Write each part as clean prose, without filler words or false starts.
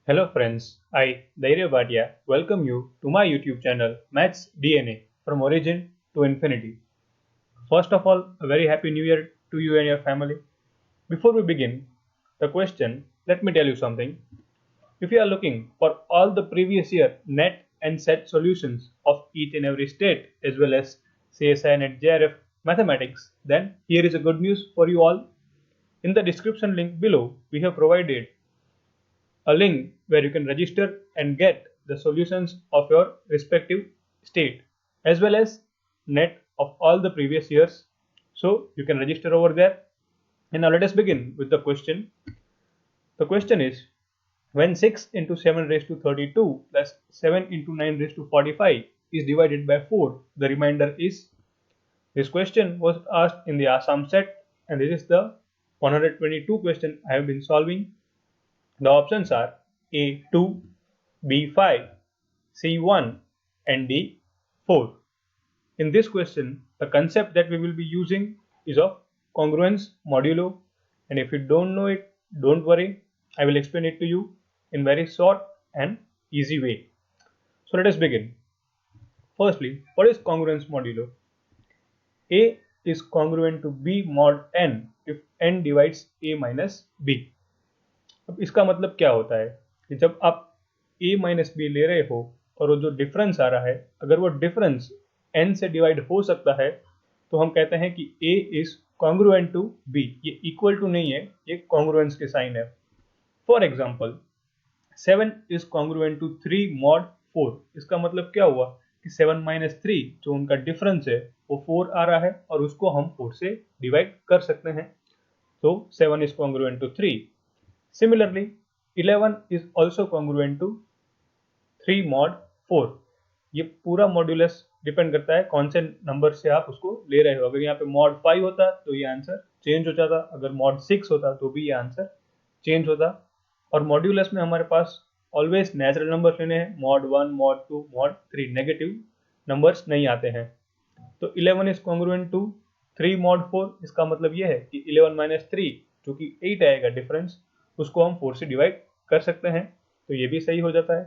Hello friends, I, Dhairya Bhatia, welcome you to my YouTube channel Maths DNA from origin to infinity. First of all, a very happy new year to you and your family. Before we begin the question, let me tell you something. If you are looking for all the previous year net and set solutions of each and every state as well as CSI and JRF mathematics, then here is a good news for you all. In the description link below, we have provided a link where you can register and get the solutions of your respective state as well as net of all the previous years. So you can register over there. And now let us begin with the question. The question is, when 6 into 7 raised to 32 plus 7 into 9 raised to 45 is divided by 4, the remainder is. This question was asked in the Assam set, and this is the 122 question I have been solving. The options are A 2, B 5, C 1 and D 4. In this question, the concept that we will be using is of congruence modulo, and if you don't know it, don't worry, I will explain it to you in very short and easy way. So let us begin. Firstly, what is congruence modulo? A is congruent to B mod n if n divides A minus B. अब इसका मतलब क्या होता है कि जब आप a minus B ले रहे हो और वो जो डिफरेंस आ रहा है, अगर वो डिफरेंस n से डिवाइड हो सकता है तो हम कहते हैं कि a is congruent to b. ये इक्वल टू नहीं है, ये कॉन्ग्रुएंस के साइन है. For example 7 is congruent to 3 mod 4. इसका मतलब क्या हुआ कि 7 माइनस 3 जो उनका डिफरेंस है वो 4 आ रहा है और उसको हम 4 से डिवाइड कर सकते हैं. तो 7 is congruent to 3. Similarly, 11 is also congruent to 3 mod 4. ये पूरा मॉड्यूलस डिपेंड करता है कौन से नंबर से आप उसको ले रहे हो. अगर यहाँ पे मॉड 5 होता तो ये आंसर चेंज हो जाता, अगर मॉड 6 होता तो भी ये आंसर चेंज होता. और मॉड्यूलस में हमारे पास ऑलवेज नेचुरल नंबर लेने हैं, mod 1, mod 2, mod 3. Negative numbers नहीं आते हैं. तो 11 इज कॉन्ग्रुएंट टू 3 मॉड 4. इसका मतलब ये है कि 11 माइनस 3 जो कि 8 आएगा डिफरेंस, उसको हम 4 से डिवाइड कर सकते हैं, तो ये भी सही हो जाता है.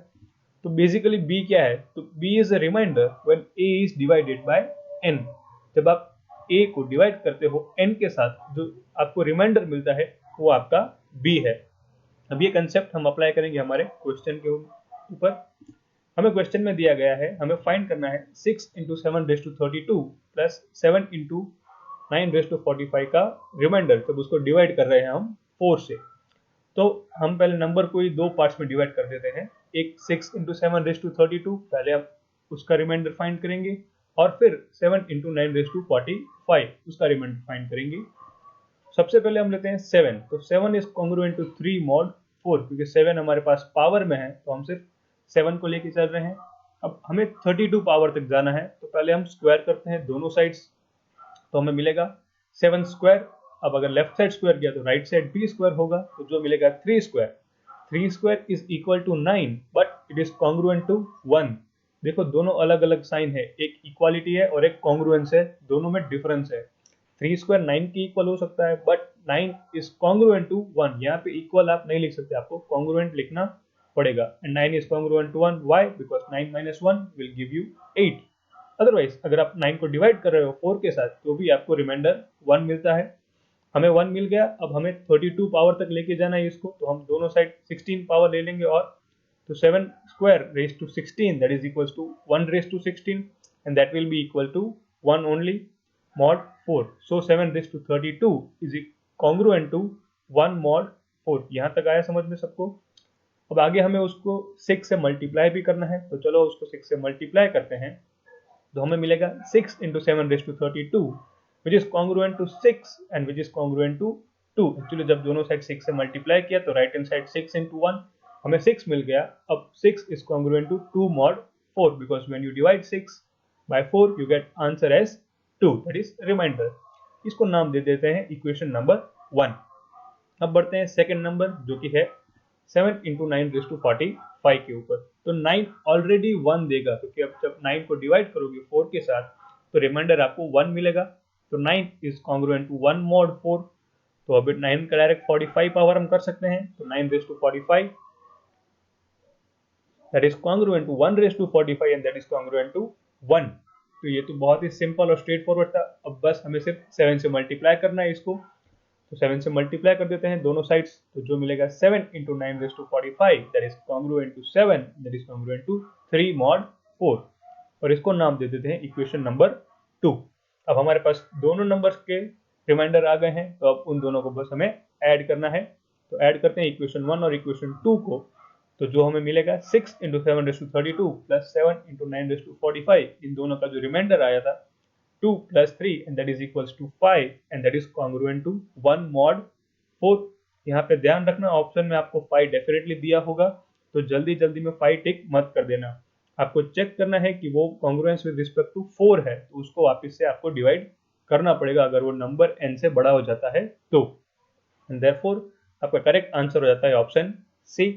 तो बेसिकली b क्या है, तो b is a remainder when a is divided by n. जब आप a को डिवाइड करते हो n के साथ, जो आपको रिमाइंडर मिलता है वो आपका b है. अब ये कंसेप्ट हम अप्लाई करेंगे हमारे क्वेश्चन के ऊपर. हमें क्वेश्चन में दिया गया है, हमें फाइंड करना है 6 into 7 raise to 32 plus 7 into 9 raise to 45 का रिमाइंडर, जब उसको डिवाइड कर रहे हैं हम 4 से. तो हम पहले नंबर को ही दो पार्ट्स में डिवाइड कर देते हैं. एक 6 इंटू 7 रेस टू 32, पहले हम उसका रिमाइंडर फाइंड करेंगे और फिर 7 इंटू 9 रेस टू 45 उसका रिमाइंडर फाइंड करेंगे. सबसे पहले हम लेते हैं 7. तो 7 इज कॉन्ग्रुएंट टू 3 मॉड 4. क्योंकि 7 हमारे पास पावर में है तो हम सिर्फ 7 को लेके चल रहे हैं. अब हमें 32 पावर तक जाना है, तो पहले हम स्क्वायर करते हैं दोनों साइड्स. तो हमें मिलेगा 7 स्क्वायर. अब अगर लेफ्ट साइड स्क्वायर किया तो राइट साइड भी स्क्वायर होगा, तो जो मिलेगा 3 square. 3 square is equal to 9, but it is congruent to 1. देखो दोनों अलग अलग साइन है, एक इक्वालिटी है और एक कॉन्ग्रुएंस है, दोनों में डिफरेंस है. 3 स्क्वायर 9 की इक्वल हो सकता है, बट 9 इज कॉन्ग्रुएंट टू 1. यहाँ पे इक्वल आप नहीं लिख सकते, आपको कॉन्ग्रुएंट लिखना पड़ेगा. And 9 is congruent to 1. Why? Because 9 minus 1 will give you 8. Otherwise अगर आप 9 को डिवाइड कर रहे हो 4 के साथ तो भी आपको रिमाइंडर 1 मिलता है. हमें 1 मिल गया. अब हमें 32 पावर तक लेके जाना है इसको, तो हम दोनों साइड 16 पावर ले लेंगे. और तो 7 square raise to 16 that is equals to 1 raise to 16 and that will be equal to 1 only mod 4. So 7 raised to 32 is congruent to 1 mod 4. यहाँ तक आया समझ में सबको. अब आगे हमें उसको 6 से मल्टीप्लाई भी करना है, तो चलो उसको 6 से मल्टीप्लाई करते हैं. तो हमें मिलेगा 6 into 7 raise to 32 which is congruent to 6 and which is congruent to 2. Actually जब दोनों साइड 6 से मल्टीप्लाई किया तो राइट हैंड साइड 6 इंटू 1 हमें 6 मिल गया. अब 6 is congruent to 2 mod 4 because when you divide 6 by 4 you get answer as 2, that is remainder. इसको नाम दे देते हैं इक्वेशन नंबर 1. अब बढ़ते हैं सेकंड नंबर जो कि है 7 इंटू 9 रेस टू 45 के ऊपर. तो 9 ऑलरेडी 1 देगा, क्योंकि अब जब 9 को डिवाइड करोगे 4 के साथ तो रिमाइंडर आपको 1 मिलेगा. तो 9 इज कॉन्ग्रुएंट टू 1 mod 4. तो अभी 9 का डायरेक्ट 45 पावर हम कर सकते हैं, तो 9 raise to 45 that is congruent to 1 raised to 45 and that is congruent to 1. तो ये तो बहुत ही सिंपल और स्ट्रेट फॉरवर्ड था. अब बस हमें सिर्फ 7 से मल्टीप्लाई करना है इसको. तो 7 से मल्टीप्लाई कर देते हैं दोनों साइड्स. तो जो मिलेगा 7 into 9 raised to 45 that is congruent to 7 that is congruent to 3 mod 4. और इसको नाम दे देते हैं इक्वेशन नंबर 2. अब हमारे पास दोनों नंबर्स के रिमाइंडर आ गए हैं, तो अब उन दोनों को बस हमें ऐड करना है. तो ऐड करते हैं इक्वेशन 1 और इक्वेशन 2 को. तो जो हमें मिलेगा 6 into 7 raised to 32 plus 7 into 9 raised to 45, इन दोनों का जो रिमाइंडर आया था 2 plus 3 and that is equals to 5 and that is congruent to 1 mod 4. यहाँ पे ध्यान रखना ऑप्शन में आपको 5 डेफिनेटली दिया होगा, तो जल्दी जल्दी में 5 टिक मत कर देना. आपको चेक करना है कि वो कॉन्ग्रुएंस विद रिस्पेक्ट टू 4 है, तो उसको वापस से आपको डिवाइड करना पड़ेगा अगर वो नंबर n से बड़ा हो जाता है तो. एंड देयरफॉर आपका करेक्ट आंसर हो जाता है option C.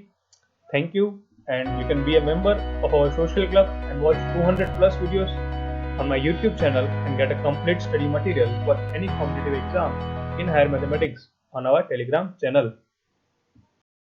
Thank you, and you can be a member of our social club and watch 200 plus videos on my YouTube channel and get a complete study material for any competitive exam in higher mathematics on our Telegram channel.